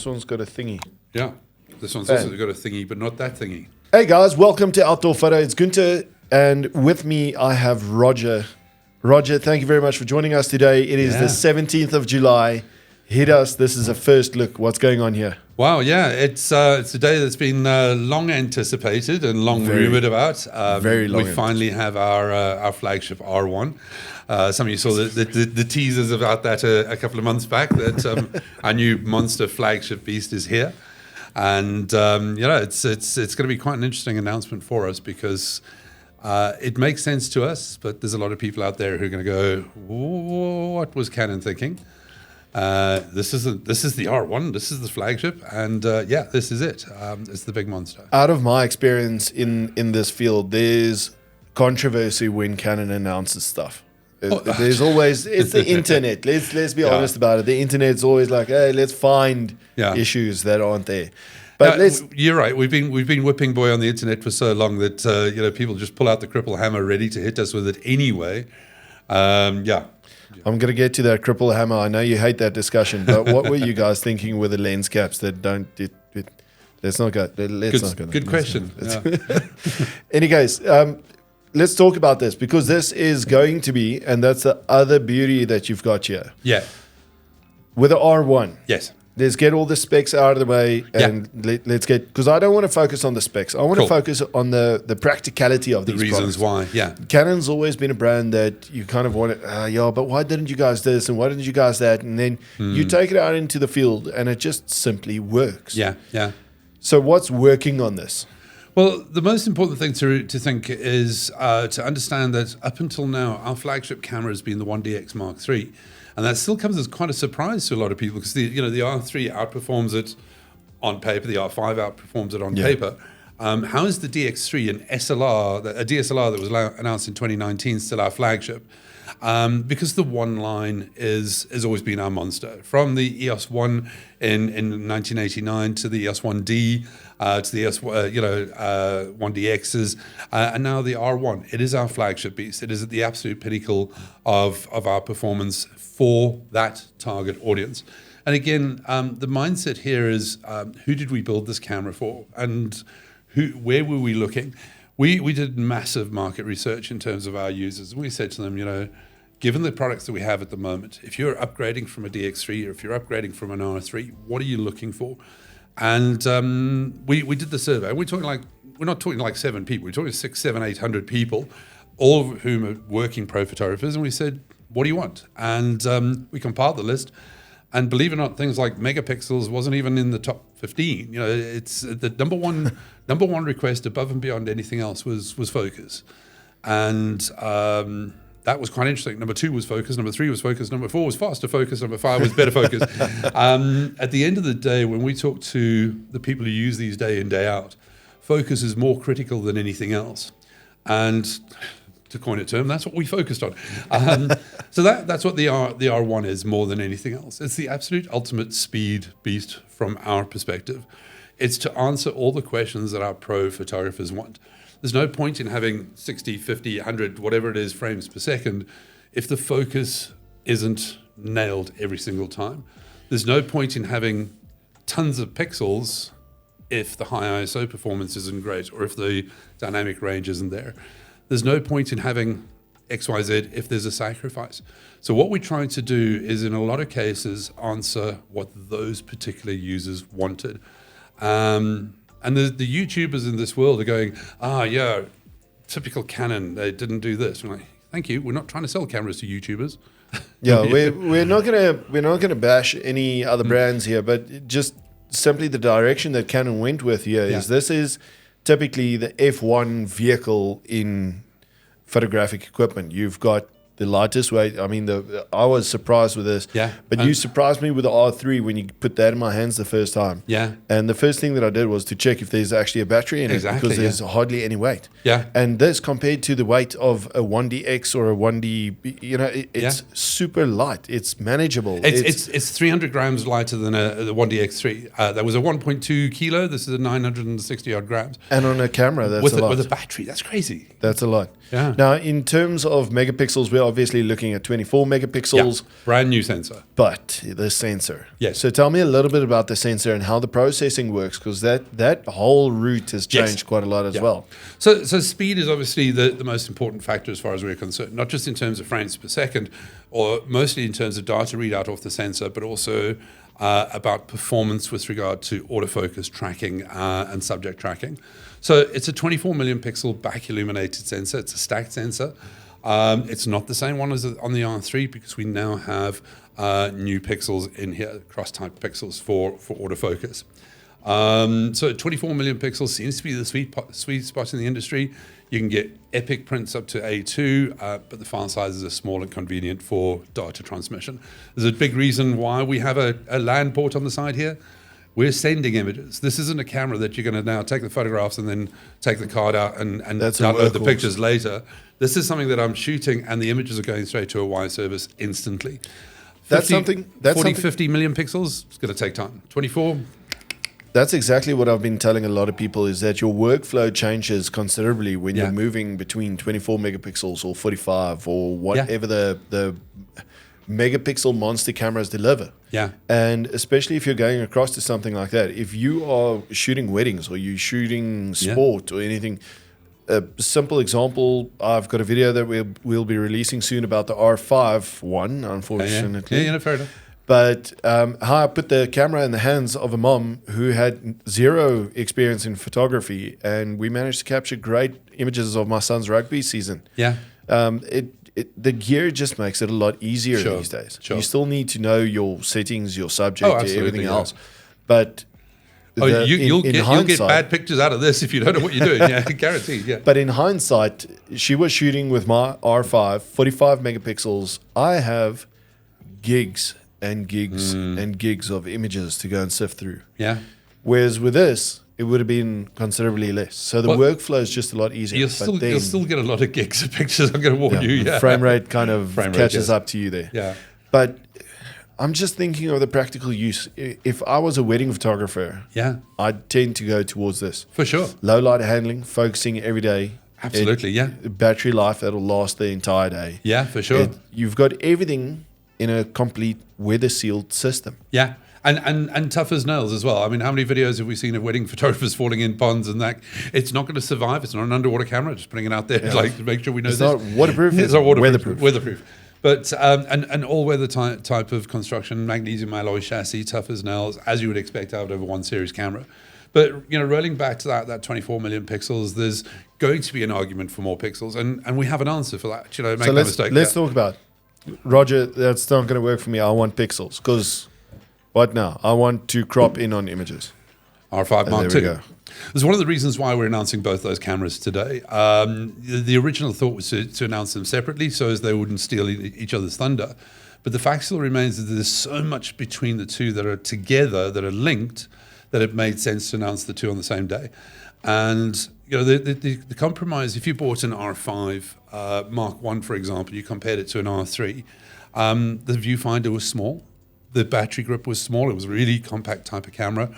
this one's got a thingy. Yeah. This one's also got a thingy, but not that thingy. Hey guys, welcome to Outdoor Photo. It's Gunther, and with me I have Roger. Roger, thank you very much for joining us today. It is the 17th of July. Hit us. This is a first look. What's going on here? Wow, yeah, it's a day that's been long anticipated and long rumored about. Very long. We finally have our flagship R1. Some of you saw the teasers about that a couple of months back. That our new monster flagship beast is here, and it's going to be quite an interesting announcement for us because it makes sense to us, but there's a lot of people out there who are going to go, "What was Canon thinking?" This is the R1. This is the flagship, and this is it. It's the big monster. Out of my experience in this field, there's controversy when Canon announces stuff. There's always, it's the internet. Let's be honest about it. The internet's always like, hey, let's find issues that aren't there. But you're right. We've been whipping boy on the internet for so long that people just pull out the cripple hammer ready to hit us with it anyway. I'm going to get to that cripple hammer. I know you hate that discussion, but what were you guys thinking with the lens caps that don't? Let's not go. Good question. Anyways, let's talk about this because this is going to be, and that's the other beauty that you've got here. Yeah. With the R1. Yes. Let's get all the specs out of the way and let's get, because I don't want to focus on the specs. I want to focus on the practicality of these reasons products. Why. Canon's always been a brand that you kind of want to, but why didn't you guys this and why didn't you guys that? And then you take it out into the field and it just simply works. Yeah. So what's working on this? Well, the most important thing to think is to understand that up until now, our flagship camera has been the 1DX Mark III. And that still comes as quite a surprise to a lot of people because the R3 outperforms it on paper, the R5 outperforms it on paper. How is the DX3, a DSLR that was announced in 2019, still our flagship? Because the one line has always been our monster. From the EOS 1 in 1989 to the EOS 1D, to the EOS 1DXs, and now the R1. It is our flagship beast. It is at the absolute pinnacle of our performance for that target audience. And again, the mindset here is who did we build this camera for, and where were we looking? We did massive market research in terms of our users. We said to them, given the products that we have at the moment, if you're upgrading from a DX3 or if you're upgrading from an R3, what are you looking for? And we did the survey. And we're not talking like 7 people. We're talking 600, 700, 800 people, all of whom are working pro photographers. And we said, what do you want? And we compiled the list. And believe it or not, things like megapixels wasn't even in the top 15. It's the number one request above and beyond anything else was focus, and that was quite interesting. Number 2 was focus. Number 3 was focus. Number 4 was faster focus. Number 5 was better focus. At the end of the day, when we talk to the people who use these day in day out, focus is more critical than anything else, and to coin a term, that's what we focused on. So that's what the R1 is more than anything else. It's the absolute ultimate speed beast from our perspective. It's to answer all the questions that our pro photographers want. There's no point in having 60, 50, 100, whatever it is, frames per second if the focus isn't nailed every single time. There's no point in having tons of pixels if the high ISO performance isn't great or if the dynamic range isn't there. There's no point in having XYZ if there's a sacrifice. So what we're trying to do is, in a lot of cases, answer what those particular users wanted. And the YouTubers in this world are going, typical Canon, they didn't do this. We're like, thank you. We're not trying to sell cameras to YouTubers. We're not gonna bash any other brands here, but just simply the direction that Canon went with here is this is typically the F1 vehicle in photographic equipment. You've got the lightest weight. I mean, I was surprised with this. Yeah. But you surprised me with the R3 when you put that in my hands the first time. Yeah. And the first thing that I did was to check if there's actually a battery in it because there's hardly any weight. Yeah. And this compared to the weight of a 1DX or a 1D, it's super light. It's manageable. It's 300 grams lighter than the 1DX3. That was a 1.2 kilo. This is a 960 odd grams. And on a camera, that's a lot. With a battery, that's crazy. That's a lot. Yeah. Now, in terms of megapixels, we we're obviously looking at 24 megapixels, brand new sensor. but the sensor. Yes. So tell me a little bit about the sensor and how the processing works, because that whole route has changed quite a lot as well. So speed is obviously the most important factor as far as we're concerned, not just in terms of frames per second, or mostly in terms of data readout off the sensor, but also about performance with regard to autofocus tracking and subject tracking. So it's a 24 million pixel back illuminated sensor. It's a stacked sensor. It's not the same one as on the R3 because we now have new pixels in here, cross-type pixels for autofocus. So 24 million pixels seems to be the sweet spot in the industry. You can get epic prints up to A2, but the file sizes are small and convenient for data transmission. There's a big reason why we have a LAN port on the side here. We're sending images. This isn't a camera that you're going to now take the photographs and then take the card out and download the pictures later. This is something that I'm shooting, and the images are going straight to a wire service instantly. 50 million pixels, it's going to take time. 24. That's exactly what I've been telling a lot of people, is that your workflow changes considerably when you're moving between 24 megapixels or 45 or whatever the megapixel monster cameras deliver. Yeah. And especially if you're going across to something like that, if you are shooting weddings or you're shooting sport or anything, a simple example, I've got a video that we'll be releasing soon about the R5 I, unfortunately. Yeah, fair enough. But how I put the camera in the hands of a mom who had zero experience in photography, and we managed to capture great images of my son's rugby season. Yeah. The gear just makes it a lot easier these days. Sure. You still need to know your settings, your subject, everything else. But you'll get bad pictures out of this if you don't know what you're doing. Yeah, guaranteed. Yeah. But in hindsight, she was shooting with my R5, 45 megapixels. I have gigs and gigs and gigs of images to go and sift through. Yeah. Whereas with this, it would have been considerably less. So the workflow is just a lot easier. You'll still get a lot of gigs of pictures, I'm going to warn you. Yeah. Frame rate kind of catches up to you there. Yeah. But I'm just thinking of the practical use. If I was a wedding photographer, I'd tend to go towards this. For sure. Low light handling, focusing every day. Absolutely, Battery life that'll last the entire day. Yeah, for sure. You've got everything in a complete weather-sealed system. Yeah, and tough as nails as well. I mean, how many videos have we seen of wedding photographers falling in ponds and that? It's not going to survive. It's not an underwater camera. Just putting it out there, to make sure we know it's not waterproof. It's not weatherproof. But an all-weather type of construction, magnesium alloy chassis, tough as nails, as you would expect out of a 1 series camera. But rolling back to that 24 million pixels, there's going to be an argument for more pixels, and we have an answer for that. Make no mistake. Let's talk about it. Roger, that's not going to work for me. I want pixels because what now? I want to crop in on images. R5 Mark II. There we go. There's one of the reasons why we're announcing both those cameras today. The original thought was to announce them separately so as they wouldn't steal each other's thunder. But the fact still remains that there's so much between the two that are together, that are linked, that it made sense to announce the two on the same day. And the compromise, if you bought an R5 Mark I, for example, you compared it to an R3, the viewfinder was small, the battery grip was small, it was a really compact type of camera.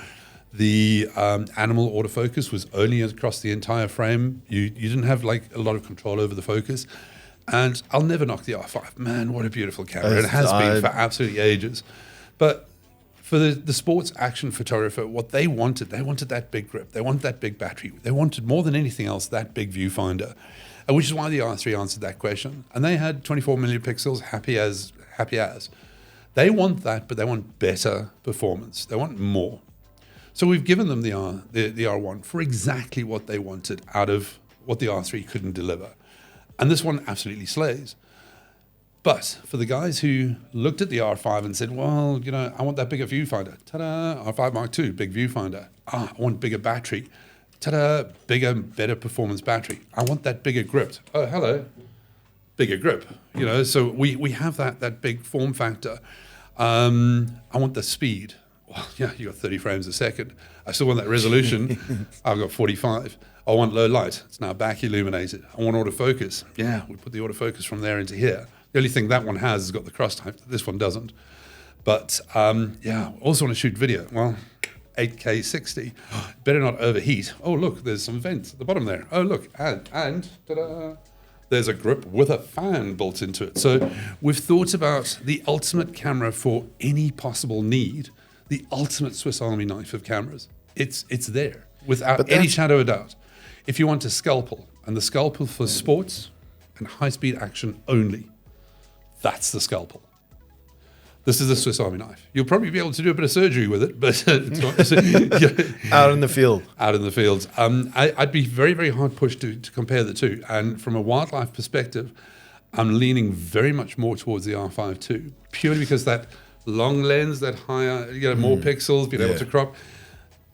The animal autofocus was only across the entire frame. You didn't have a lot of control over the focus. And I'll never knock the R5. Man, what a beautiful camera. It has been for absolutely ages. But for the sports action photographer, what they wanted that big grip. They wanted that big battery. They wanted more than anything else that big viewfinder, which is why the R3 answered that question. And they had 24 million pixels, happy as. They want that, but they want better performance. They want more. So we've given them the R1 for exactly what they wanted out of what the R3 couldn't deliver. And this one absolutely slays. But for the guys who looked at the R5 and said, well, I want that bigger viewfinder. Ta-da, R5 Mark II, big viewfinder. I want bigger battery. Ta-da, bigger, better performance battery. I want that bigger grip. Oh, hello. Bigger grip. So we have that big form factor. I want the speed. Well, you got 30 frames a second. I still want that resolution. I've got 45. I want low light. It's now back illuminated. I want autofocus. Yeah, we put the autofocus from there into here. The only thing that one has got the cross type. This one doesn't. But also want to shoot video. Well, 8K 60. Better not overheat. Oh, look, there's some vents at the bottom there. Oh, look, and ta-da, there's a grip with a fan built into it. So we've thought about the ultimate camera for any possible need, the ultimate Swiss Army knife of cameras. It's there without any shadow of doubt. If you want a scalpel, and the scalpel for sports and high-speed action only, that's the scalpel. This is a Swiss Army knife. You'll probably be able to do a bit of surgery with it, but it's not, out in the field. Out in the fields. I'd be very, very hard pushed to compare the two. And from a wildlife perspective, I'm leaning very much more towards the R5 II, purely because that long lens, that higher, more pixels, being able to crop.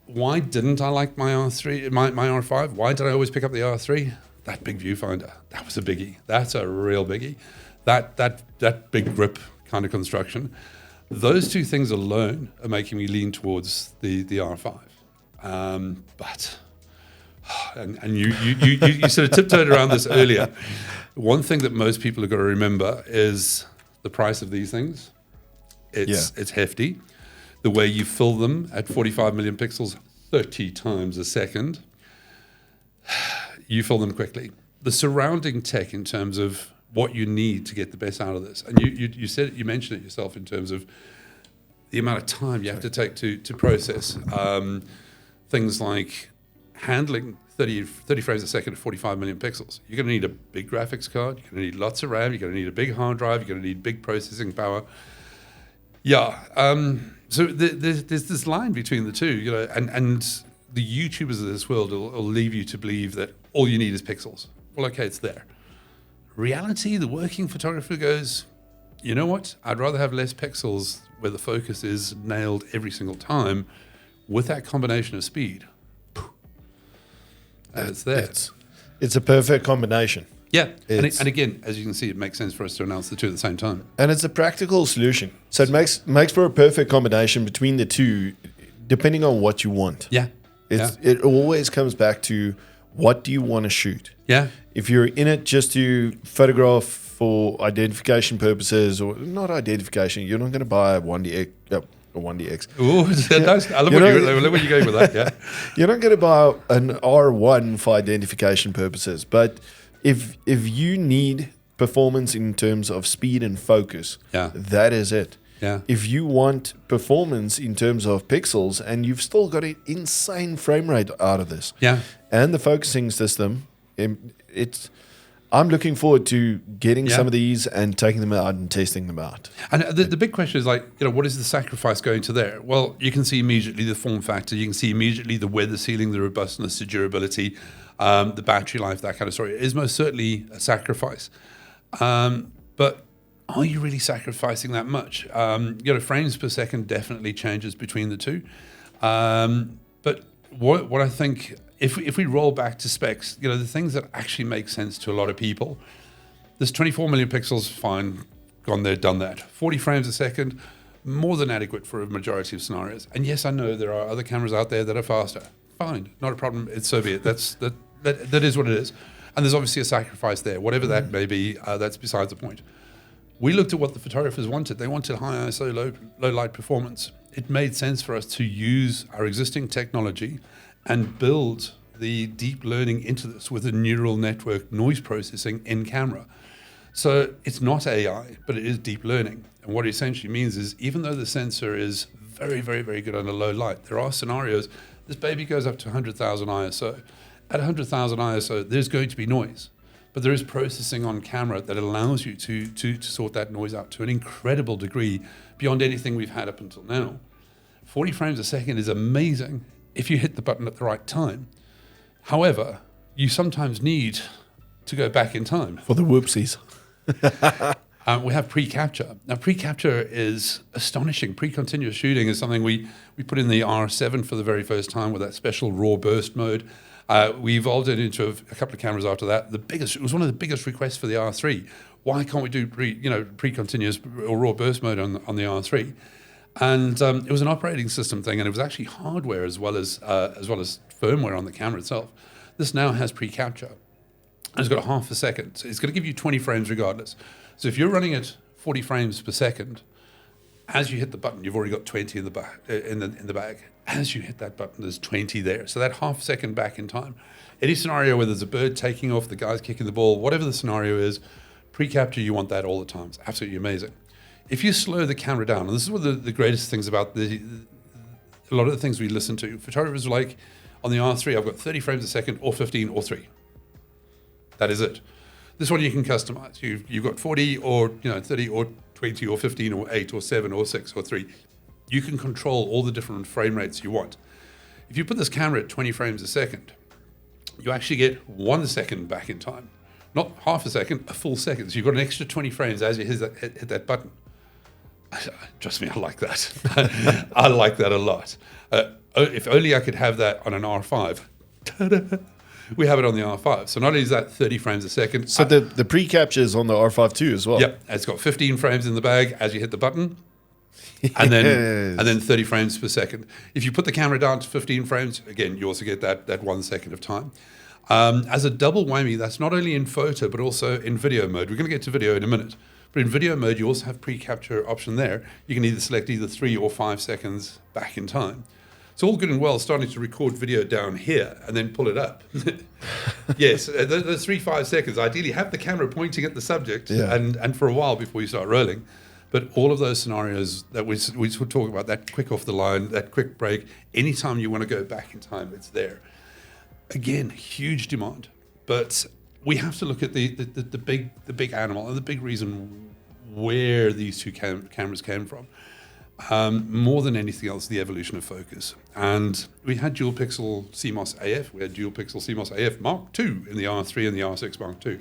Why didn't I like my R3, my R5? Why did I always pick up the R3? That big viewfinder, that was a biggie. That's a real biggie. That big grip kind of construction. Those two things alone are making me lean towards the R5. But you sort of tiptoed around this earlier. One thing that most people have got to remember is the price of these things. It's hefty. The way you fill them at 45 million pixels, 30 times a second, you fill them quickly. The surrounding tech in terms of what you need to get the best out of this. And you mentioned it yourself in terms of the amount of time you have to take to process things like handling 30 frames a second at 45 million pixels. You're going to need a big graphics card. You're going to need lots of RAM. You're going to need a big hard drive. You're going to need big processing power. Yeah. So there's this line between the two, and the YouTubers of this world will leave you to believe that all you need is pixels. Well, okay, it's there. Reality, the working photographer goes, you know what? I'd rather have less pixels where the focus is nailed every single time with that combination of speed. And it's there. It's a perfect combination. Yeah, and again, as you can see, it makes sense for us to announce the two at the same time. And it's a practical solution. So it makes for a perfect combination between the two, depending on what you want. Yeah. It always comes back to, what do you want to shoot? Yeah. If you're in it just to photograph for identification purposes, or not identification, you're not going to buy a 1DX. A 1DX. Oh, I love where you're going with that. Yeah. You're not going to buy an R1 for identification purposes, but if you need performance in terms of speed and focus, that is it. Yeah. If you want performance in terms of pixels, and you've still got an insane frame rate out of this, and the focusing system, I'm looking forward to getting some of these and taking them out and testing them out. And the big question is what is the sacrifice going to there? Well, you can see immediately the form factor. You can see immediately the weather sealing, the robustness, the durability, the battery life, that kind of story. It is most certainly a sacrifice. But are you really sacrificing that much? Frames per second definitely changes between the two. But what I think, if we roll back to specs, the things that actually make sense to a lot of people, this 24 million pixels, fine, gone there, done that. 40 frames a second, more than adequate for a majority of scenarios. And yes, I know there are other cameras out there that are faster. Fine, not a problem. It's so be it. That is what it is. And there's obviously a sacrifice there. Whatever that may be, that's besides the point. We looked at what the photographers wanted. They wanted high ISO, low light performance. It made sense for us to use our existing technology and build the deep learning into this with a neural network noise processing in camera. So it's not AI, but it is deep learning. And what it essentially means is, even though the sensor is very, very, very good under low light, there are scenarios, this baby goes up to 100,000 ISO. At 100,000 ISO, there's going to be noise. But there is processing on camera that allows you to sort that noise out to an incredible degree beyond anything we've had up until now. 40 frames a second is amazing if you hit the button at the right time. However, you sometimes need to go back in time. For the whoopsies. We have pre-capture. Now, pre-capture is astonishing. Pre-continuous shooting is something we put in the R7 for the very first time with that special raw burst mode. We evolved it into a couple of cameras after that. It was one of the biggest requests for the R3. Why can't we do pre-continuous or raw burst mode on the R3? And it was an operating system thing, and it was actually hardware as well as firmware on the camera itself. This now has pre-capture. It's got a half a second. So it's going to give you 20 frames regardless. So if you're running at 40 frames per second As you hit the button, you've already got 20 in the bag. As you hit that button, there's 20 there. So that half second back in time. Any scenario where there's a bird taking off, the guy's kicking the ball, whatever the scenario is, pre-capture, you want that all the time. It's absolutely amazing. If you slow the camera down, and this is one of the greatest things about a lot of the things we listen to, photographers are like, on the R3, I've got 30 frames a second, or 15, or 3. That is it. This one you can customize. You've got 40, or 30, or 20, or 15, or 8, or 7, or 6, or 3. You can control all the different frame rates you want. If you put this camera at 20 frames a second, you actually get 1 second back in time. Not half a second, a full second. So you've got an extra 20 frames as you hit that button. Trust me, I like that. I like that a lot. If only I could have that on an R5. Ta-da. We have it on the R5. So not only is that 30 frames a second. So the pre-capture is on the R5 II as well. Yep. It's got 15 frames in the bag as you hit the button. And then 30 frames per second. If you put the camera down to 15 frames, again, you also get that 1 second of time. As a double whammy, that's not only in photo, but also in video mode. We're going to get to video in a minute. But in video mode, you also have pre-capture option there. You can either select either 3 or 5 seconds back in time. It's all good and well starting to record video down here and then pull it up. Yes, those 3-5 seconds, ideally have the camera pointing at the subject and for a while before you start rolling. But all of those scenarios that we talk about, that quick off the line, that quick break, anytime you want to go back in time, it's there. Again, huge demand. But we have to look at the big animal and the big reason where these two cameras came from. More than anything else, the evolution of focus. And we had dual pixel CMOS AF, we had dual pixel CMOS AF Mark II in the R3 and the R6 Mark II.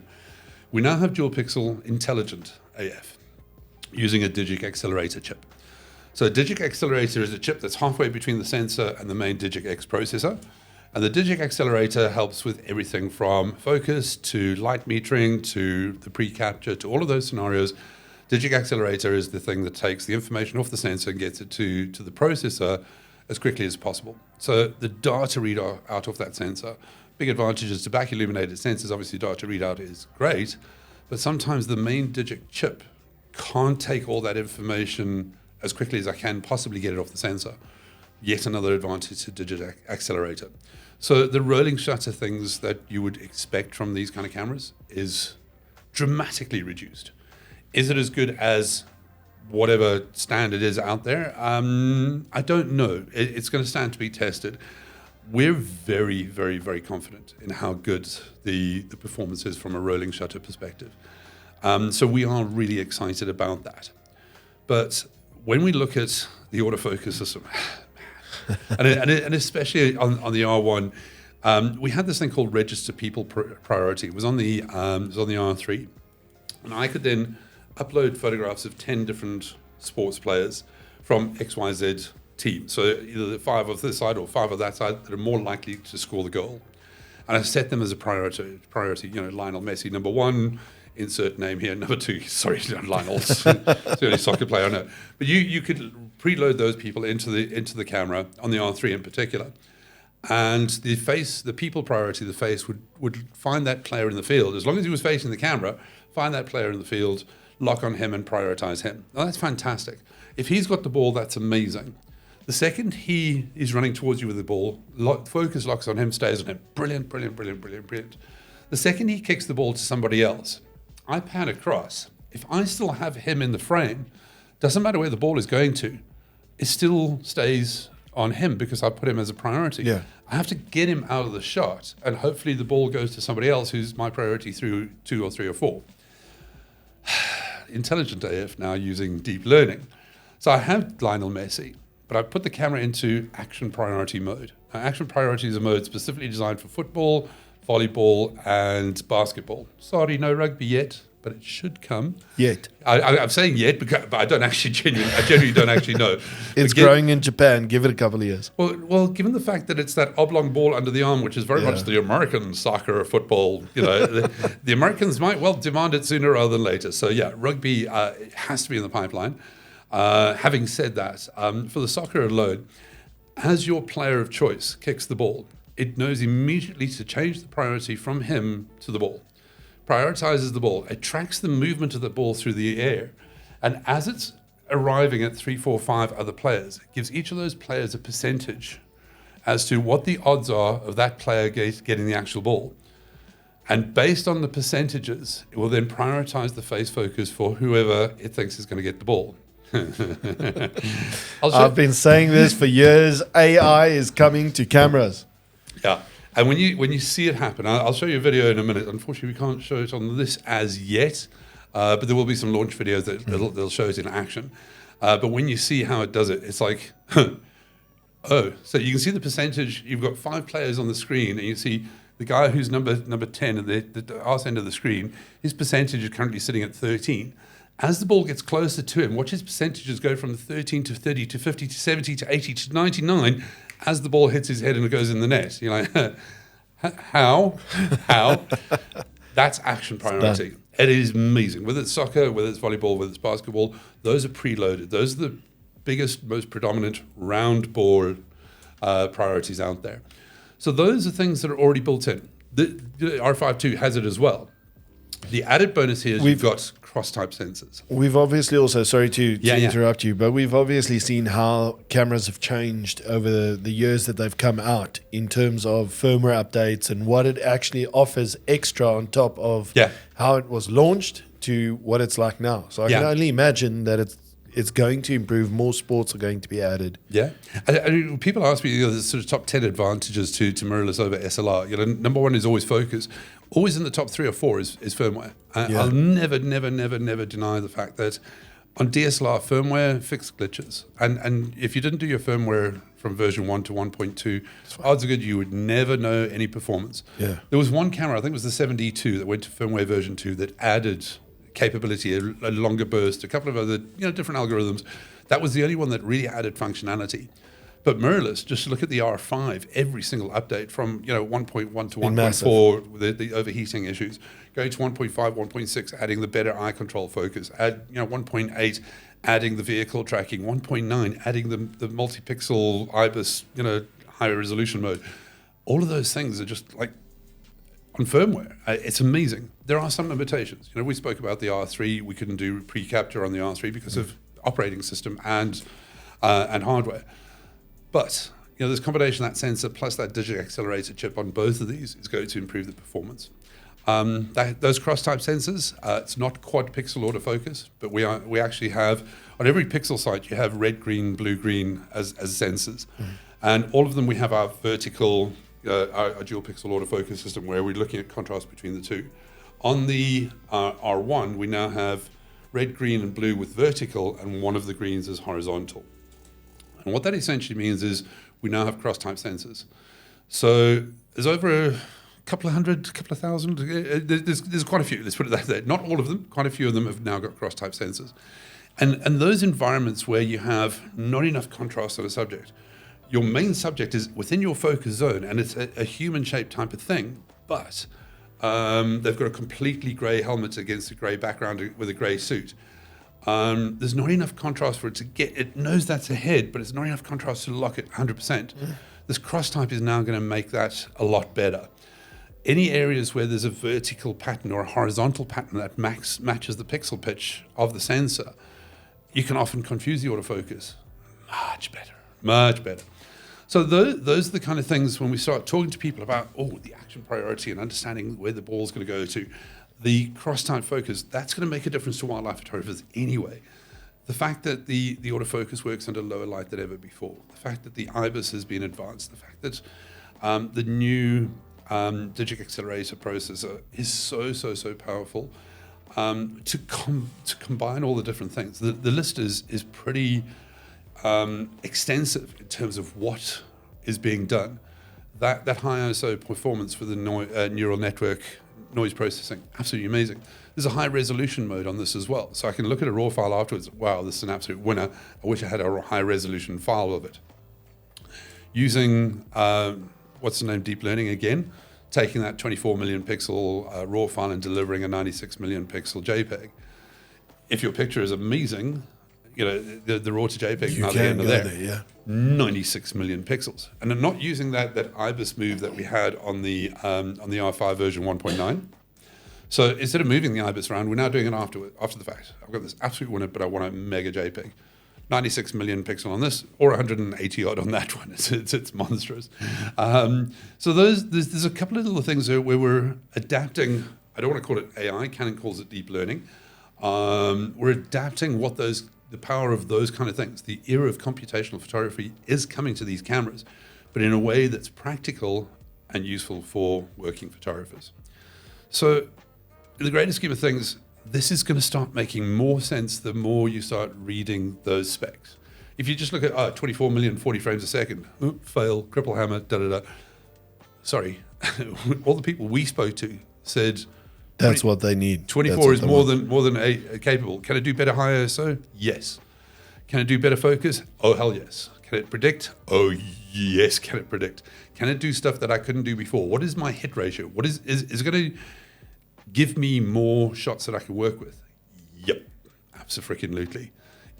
We now have dual pixel intelligent AF using a digic accelerator chip. So a digic accelerator is a chip that's halfway between the sensor and the main digic X processor. And the digic accelerator helps with everything from focus to light metering to the pre-capture to all of those scenarios. Digic accelerator is the thing that takes the information off the sensor and gets it to the processor as quickly as possible. So the data readout out of that sensor, big advantage is to back illuminated sensors. Obviously, data readout is great, but sometimes the main digic chip can't take all that information as quickly as I can possibly get it off the sensor. Yet another advantage to digital accelerator. So the rolling shutter things that you would expect from these kind of cameras is dramatically reduced. Is it as good as whatever standard is out there? I don't know. It's going to stand to be tested. We're very, very, very confident in how good the performance is from a rolling shutter perspective. So we are really excited about that. But when we look at the autofocus system, and especially on the R1, we had this thing called register people priority. It was on the R3, and I could then upload photographs of 10 different sports players from XYZ team. So either 5 of this side or 5 of that side that are more likely to score the goal. And I set them as a priority. Lionel Messi, number 1. Insert name here. Number 2, sorry, Lionel's the only soccer player I know. But you could preload those people into the camera on the R3 in particular, and the people priority, the face would find that player in the field as long as he was facing the camera. Find that player in the field, lock on him, and prioritize him. Now that's fantastic. If he's got the ball, that's amazing. The second he is running towards you with the ball, focus locks on him, stays on him. Brilliant, brilliant, brilliant, brilliant, brilliant. The second he kicks the ball to somebody else, I pan across. If I still have him in the frame, doesn't matter where the ball is going to, it still stays on him because I put him as a priority. Yeah. I have to get him out of the shot, and hopefully the ball goes to somebody else who's my priority through 2 or 3 or 4. Intelligent AF now using deep learning. So I have Lionel Messi, but I put the camera into action priority mode. Now, action priority is a mode specifically designed for football, volleyball, and basketball. Sorry, no rugby yet, but it should come. Yet. I'm saying yet, but I don't actually genuinely don't actually know. It's growing in Japan. Give it a couple of years. Well, given the fact that it's that oblong ball under the arm, which is very much the American soccer or football, the Americans might well demand it sooner rather than later. So yeah, rugby has to be in the pipeline. Having said that, for the soccer alone, as your player of choice kicks the ball, it knows immediately to change the priority from him to the ball. Prioritizes the ball. It tracks the movement of the ball through the air. And as it's arriving at 3, 4, 5 other players. It gives each of those players a percentage as to what the odds are of that player getting the actual ball. And based on the percentages, it will then prioritize the face focus for whoever it thinks is going to get the ball. I've been saying this for years. AI is coming to cameras. Yeah. And when you see it happen, I'll show you a video in a minute. Unfortunately, we can't show it on this as yet, but there will be some launch videos that'll show it in action. But when you see how it does it, it's like, oh, so you can see the percentage. You've got 5 players on the screen, and you see the guy who's number 10 at the arse end of the screen, his percentage is currently sitting at 13. As the ball gets closer to him, watch his percentages go from 13 to 30 to 50 to 70 to 80 to 99 as the ball hits his head and it goes in the net. You're like, how? That's action priority. It is amazing. Whether it's soccer, whether it's volleyball, whether it's basketball, those are preloaded. Those are the biggest, most predominant round ball priorities out there. So those are things that are already built in. The R5 II has it as well. The added bonus here is we've got cross-type sensors. We've obviously also, sorry to interrupt you, but we've obviously seen how cameras have changed over the years that they've come out in terms of firmware updates and what it actually offers extra on top of how it was launched to what it's like now. So I can only imagine that it's going to improve. More sports are going to be added. Yeah. People ask me the sort of top 10 advantages to mirrorless over SLR. Number one is always focus. Always in the top 3 or 4 is firmware. I'll never deny the fact that on DSLR, firmware fixes glitches. And if you didn't do your firmware from version 1 to 1.2, odds are good you would never know any performance. Yeah. There was one camera, I think it was the 7D2, that went to firmware version 2 that added capability, a longer burst, a couple of other different algorithms. That was the only one that really added functionality. But mirrorless, just look at the R5, every single update from 1.1 to 1.4, the overheating issues, going to 1.5, 1.6, adding the better eye control focus, 1.8, adding the vehicle tracking, 1.9, adding the multi-pixel IBIS, higher resolution mode. All of those things are just like on firmware. It's amazing. There are some limitations. We spoke about the R3. We couldn't do pre-capture on the R3 because of operating system and hardware. But this combination of that sensor plus that digital accelerator chip on both of these is going to improve the performance. Those cross-type sensors, it's not quad pixel autofocus, but we actually have on every pixel site you have red, green, blue, green as sensors, and all of them we have our vertical, our dual pixel autofocus system where we're looking at contrast between the two. On the R1, we now have red, green, and blue with vertical, and one of the greens is horizontal. And what that essentially means is we now have cross-type sensors. So there's over a couple of hundred, couple of thousand. There's quite a few. Let's put it that way. Not all of them. Quite a few of them have now got cross-type sensors. And those environments where you have not enough contrast on a subject, your main subject is within your focus zone, and it's a human-shaped type of thing, but they've got a completely grey helmet against a grey background with a grey suit. There's not enough contrast for it to get, it knows that's ahead, but it's not enough contrast to lock it 100%. This cross type is now going to make that a lot better. Any areas where there's a vertical pattern or a horizontal pattern that matches the pixel pitch of the sensor, you can often confuse the autofocus. Much better. So those are the kind of things when we start talking to people about, the action priority and understanding where the ball's going to go to. The cross-type focus, that's going to make a difference to wildlife photographers anyway. The fact that the autofocus works under lower light than ever before, the fact that the IBIS has been advanced, the fact that the new digital accelerator processor is so powerful to combine all the different things. The list is pretty extensive in terms of what is being done. That high ISO performance for the neural network noise processing, absolutely amazing. There's a high resolution mode on this as well. So I can look at a raw file afterwards. Wow, this is an absolute winner. I wish I had a high resolution file of it. Using, deep learning again, taking that 24 million pixel raw file and delivering a 96 million pixel JPEG. If your picture is amazing, the raw to JPEG you at the end of there. 96 million pixels. And I'm not using that IBIS move that we had on the R5 version 1.9, So instead of moving the IBIS around, we're now doing it after the fact. I've got this absolute winner, but I want a mega JPEG. 96 million pixel on this, or 180 odd on that one. It's monstrous. So there's a couple of little things there where we're adapting. I don't want to call it AI. Canon calls it deep learning. We're adapting the power of those kind of things. The era of computational photography is coming to these cameras, but in a way that's practical and useful for working photographers. So in the greater scheme of things, this is going to start making more sense the more you start reading those specs. If you just look at 24 million, 40 frames a second, fail, cripple hammer, da-da-da. Sorry, all the people we spoke to said that's what they need. 24 is more than capable. Can it do better high ISO? Yes. Can it do better focus? Oh, hell yes. Can it predict? Oh, yes, can it predict? Can it do stuff that I couldn't do before? What is my hit ratio? What is it going to give me more shots that I can work with? Yep, absolutely.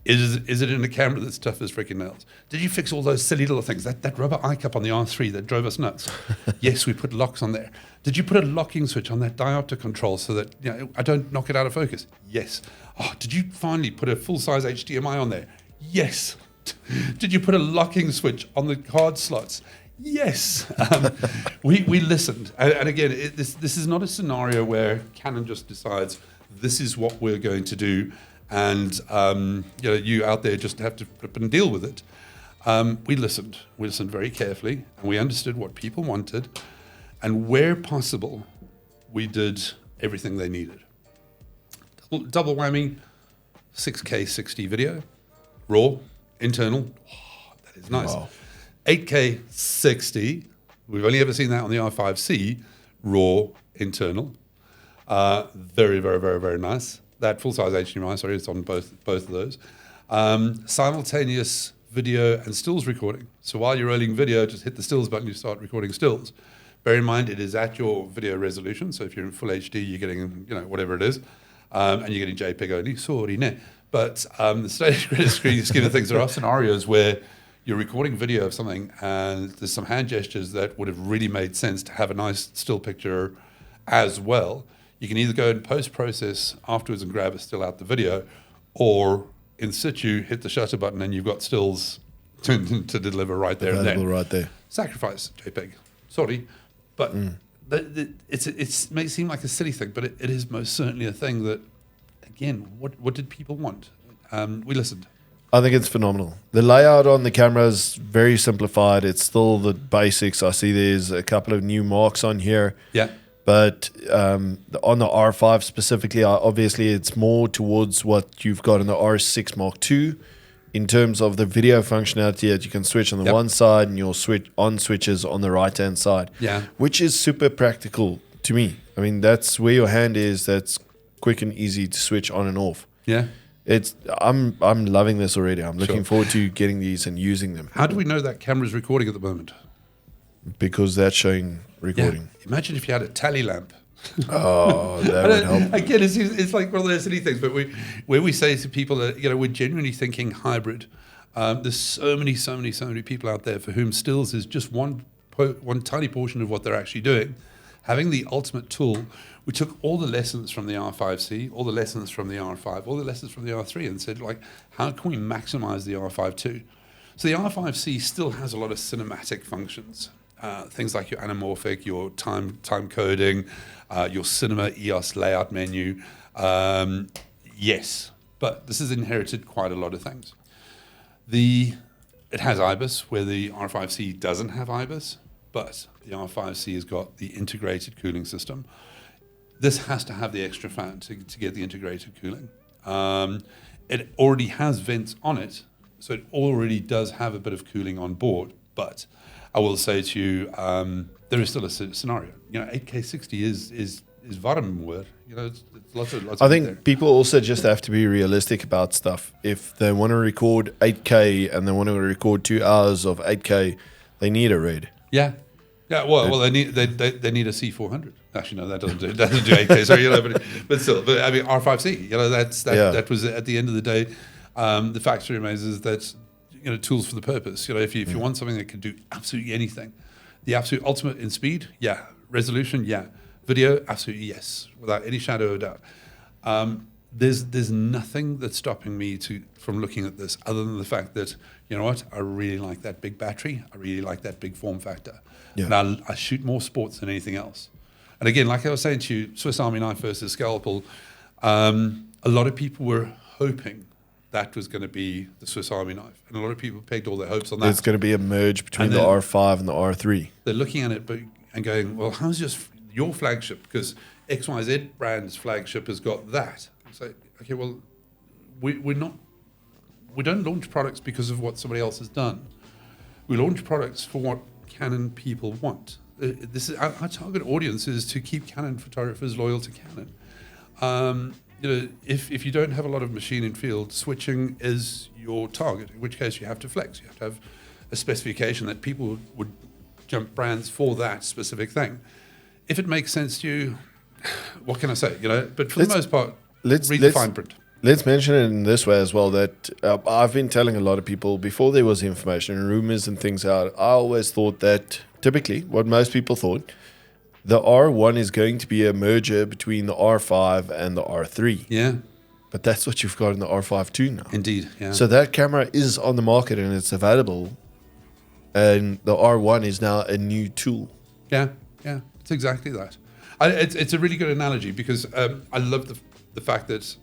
Is it in a camera that's tough as freaking nails? Did you fix all those silly little things? That rubber eye cup on the R3 that drove us nuts? Yes, we put locks on there. Did you put a locking switch on that diopter control so that I don't knock it out of focus? Yes. Oh, did you finally put a full-size HDMI on there? Yes. Did you put a locking switch on the card slots? Yes. We listened. And again, this is not a scenario where Canon just decides this is what we're going to do, and you out there just have to put up and deal with it. We listened. We listened very carefully, and we understood what people wanted, and where possible, we did everything they needed. Double whammy, 6K 60 video, raw, internal. Oh, that is nice. Wow. 8K 60. We've only ever seen that on the R5 raw, internal. Very, very, very, very nice. That full-size HDMI, sorry, it's on both of those. Simultaneous video and stills recording. So while you're rolling video, just hit the stills button, you start recording stills. Bear in mind, it is at your video resolution. So if you're in full HD, you're getting, whatever it is. And you're getting JPEG only. Sorry, no. But the stage greater scheme of things, there are scenarios where you're recording video of something and there's some hand gestures that would have really made sense to have a nice still picture as well. You can either go and post-process afterwards and grab a still out the video, or in situ, hit the shutter button and you've got stills to deliver right there and then. Right there. Sacrifice JPEG. Sorry. But it may seem like a silly thing, but it is most certainly a thing that, again, what did people want? We listened. I think it's phenomenal. The layout on the camera is very simplified. It's still the basics. I see there's a couple of new marks on here. Yeah. But on the R5 specifically, obviously it's more towards what you've got in the R6 Mark II in terms of the video functionality that you can switch on the one side and your switches on the right-hand side. Yeah. Which is super practical to me. I mean, that's where your hand is. That's quick and easy to switch on and off. Yeah. I'm loving this already. I'm looking forward to getting these and using them. How do we know that camera's recording at the moment? Because that's showing recording. Yeah. Imagine if you had a tally lamp. Oh, that would help. Again, it's like one of those silly things, but where we say to people that we're genuinely thinking hybrid. There's so many people out there for whom stills is just one tiny portion of what they're actually doing. Having the ultimate tool, we took all the lessons from the R5 all the lessons from the R5, all the lessons from the R3, and said, how can we maximize the R5 II? So the R5 still has a lot of cinematic functions. Things like your anamorphic, your time coding, your cinema EOS layout menu. Yes, but this has inherited quite a lot of things. It has IBIS, where the R5 doesn't have IBIS, but the R5 has got the integrated cooling system. This has to have the extra fan to get the integrated cooling. It already has vents on it, so it already does have a bit of cooling on board, but I will say to you, there is still a scenario. 8K 60 is warm word. It's lots of. I think people also just have to be realistic about stuff. If they want to record 8K and they want to record 2 hours of 8K, they need a RED. Yeah. Well, they need a C400. Actually, no, that doesn't do 8K. So but still, I mean R5 that was at the end of the day. The fact remains is that. Tools for the purpose. If you want something that can do absolutely anything, the absolute ultimate in speed, resolution, Video, absolutely yes, without any shadow of doubt. There's nothing that's stopping me from looking at this other than the fact that, you know what, I really like that big battery. I really like that big form factor. Yeah. And I shoot more sports than anything else. And again, like I was saying to you, Swiss Army knife versus scalpel, a lot of people were hoping that was going to be the Swiss Army knife. And a lot of people pegged all their hopes on that. It's going to be a merge between the R5 and the R3. They're looking at it and going, well, how's your flagship? Because XYZ brand's flagship has got that. It's like, okay, well, we don't launch products because of what somebody else has done. We launch products for what Canon people want. This is our target audience is to keep Canon photographers loyal to Canon. If you don't have a lot of machine in field, switching is your target, in which case you have to flex. You have to have a specification that people would jump brands for that specific thing. If it makes sense to you, what can I say? But for the most part, read the fine print. Let's mention it in this way as well, that I've been telling a lot of people before there was information and rumors and things out, I always thought that typically what most people thought, the R1 is going to be a merger between the R5 and the R3. Yeah. But that's what you've got in the R5 II now. Indeed, yeah. So that camera is on the market and it's available. And the R1 is now a new tool. Yeah, it's exactly that. It's a really good analogy because I love the fact that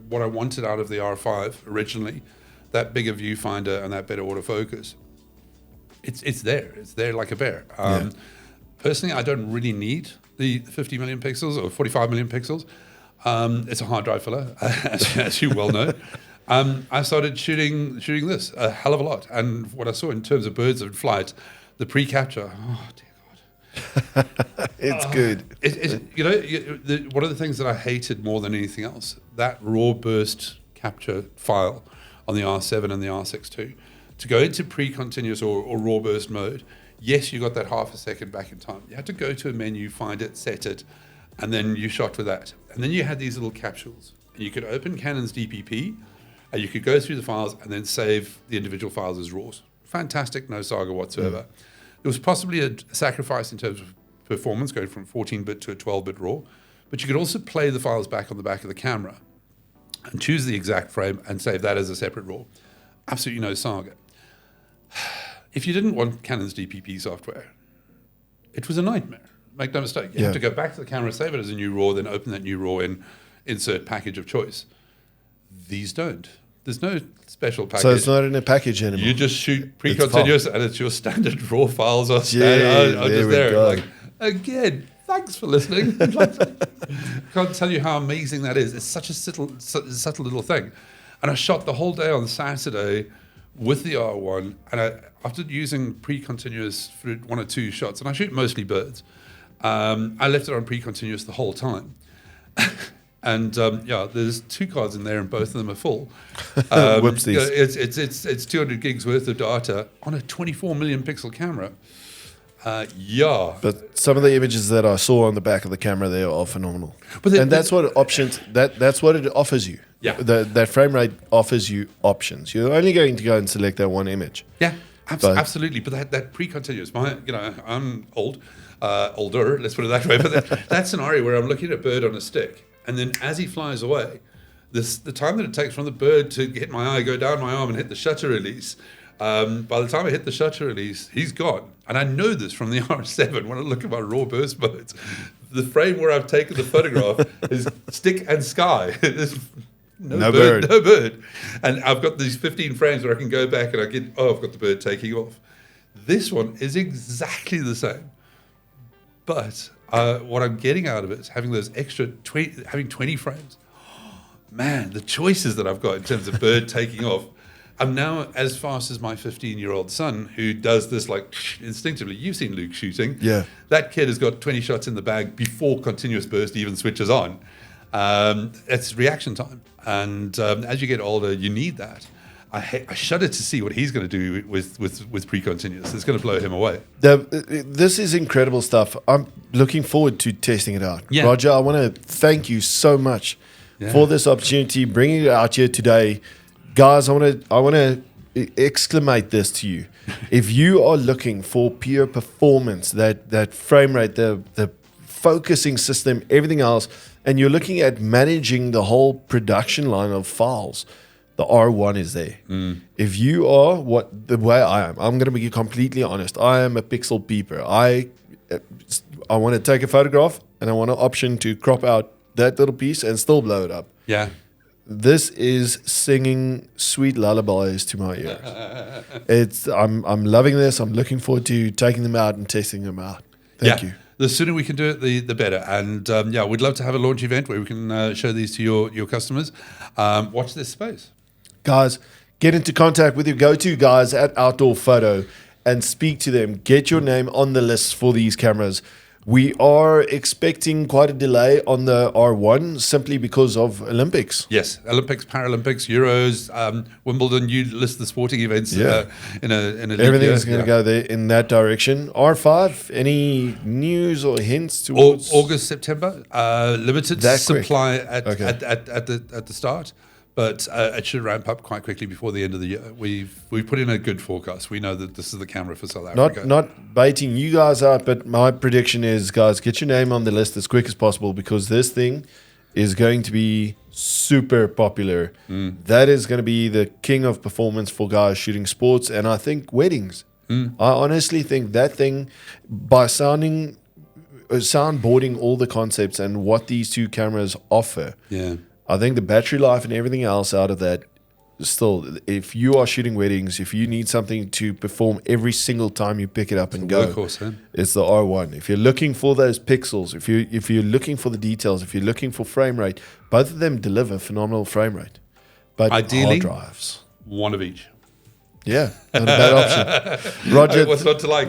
what I wanted out of the R5 originally, that bigger viewfinder and that better autofocus, it's there like a bear. Personally, I don't really need the 50 million pixels or 45 million pixels. It's a hard drive filler, as you well know. I started shooting this a hell of a lot, and what I saw in terms of birds in flight, the pre-capture, oh dear God. It's good. One of the things that I hated more than anything else, that raw burst capture file on the R7 and the R6 II, to go into pre-continuous or raw burst mode. Yes, you got that half a second back in time. You had to go to a menu, find it, set it, and then you shot with that. And then you had these little capsules. And you could open Canon's DPP, and you could go through the files and then save the individual files as RAWs. Fantastic, no saga whatsoever. There was possibly a sacrifice in terms of performance, going from 14-bit to a 12-bit RAW, but you could also play the files back on the back of the camera and choose the exact frame and save that as a separate RAW. Absolutely no saga. If you didn't want Canon's DPP software, it was a nightmare. Make no mistake. You have to go back to the camera, save it as a new RAW, then open that new RAW in insert package of choice. These don't. There's no special package. So it's not in a package anymore. You just shoot pre-continuous and it's your standard RAW files are just there. Like, again, thanks for listening. Can't tell you how amazing that is. It's such a subtle little thing. And I shot the whole day on Saturday with the R1, and after using pre-continuous for 1 or 2 shots, and I shoot mostly birds, I left it on pre-continuous the whole time. And there's 2 cards in there, and both of them are full. Whoopsies. It's 200 gigs worth of data on a 24 million pixel camera. But some of the images that I saw on the back of the camera there are phenomenal. And that's what that's what it offers you. Yeah. That frame rate offers you options. You're only going to go and select that one image. Yeah, absolutely. But that pre-continuous, I'm older, let's put it that way. But that scenario where I'm looking at a bird on a stick, and then as he flies away, the time that it takes from the bird to hit my eye, go down my arm and hit the shutter release, by the time I hit the shutter release, he's gone. And I know this from the R7 when I look at my raw burst modes. The frame where I've taken the photograph is stick and sky. There's no bird. And I've got these 15 frames where I can go back and I've got the bird taking off. This one is exactly the same. But what I'm getting out of it is having those extra 20 frames. Man, the choices that I've got in terms of bird taking off. I'm now as fast as my 15-year-old son, who does this like instinctively. You've seen Luke shooting. Yeah. That kid has got 20 shots in the bag before continuous burst even switches on. It's reaction time. And as you get older, you need that. I shudder to see what he's going to do with pre-continuous. It's going to blow him away. This is incredible stuff. I'm looking forward to testing it out. Yeah. Roger, I want to thank you so much for this opportunity, bringing it out here today. Guys, I want to exclamate this to you. If you are looking for pure performance, that frame rate, the focusing system, everything else, and you're looking at managing the whole production line of files, the R1 is there. If you are the way I am, I'm going to be completely honest. I am a pixel peeper. I want to take a photograph and I want an option to crop out that little piece and still blow it up. Yeah. This is singing sweet lullabies to my ears. I'm loving this. I'm looking forward to taking them out and testing them out. Thank you. The sooner we can do it, the better. And we'd love to have a launch event where we can show these to your customers. Watch this space. Guys, get into contact with your go-to guys at Outdoorphoto and speak to them. Get your name on the list for these cameras. We are expecting quite a delay on the R1 simply because of Olympics. Yes, Olympics, Paralympics, Euros, Wimbledon. You list the sporting events in a everything's going to go there in that direction. R5, any news or hints towards August, September? Limited supply at the start. But it should ramp up quite quickly before the end of the year. We've put in a good forecast. We know that this is the camera for South Africa. Not baiting you guys out, but my prediction is, guys, get your name on the list as quick as possible because this thing is going to be super popular. That is going to be the king of performance for guys shooting sports and I think weddings. I honestly think that thing, by soundboarding all the concepts and what these two cameras offer. Yeah. I think the battery life and everything else out of that, still, if you are shooting weddings, if you need something to perform every single time you pick it up and go, workhorse, it's the R1. If you're looking for those pixels, if you're looking for the details, if you're looking for frame rate, both of them deliver phenomenal frame rate. But ideally, hard drives, one of each. Yeah, not a bad option. Roger, what's not to like?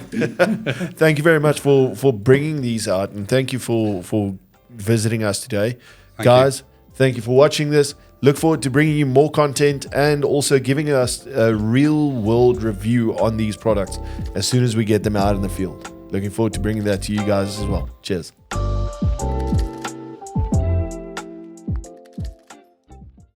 Thank you very much for bringing these out, and thank you for visiting us today, guys. Thank you for watching this. Look forward to bringing you more content and also giving us a real world review on these products as soon as we get them out in the field. Looking forward to bringing that to you guys as well. Cheers.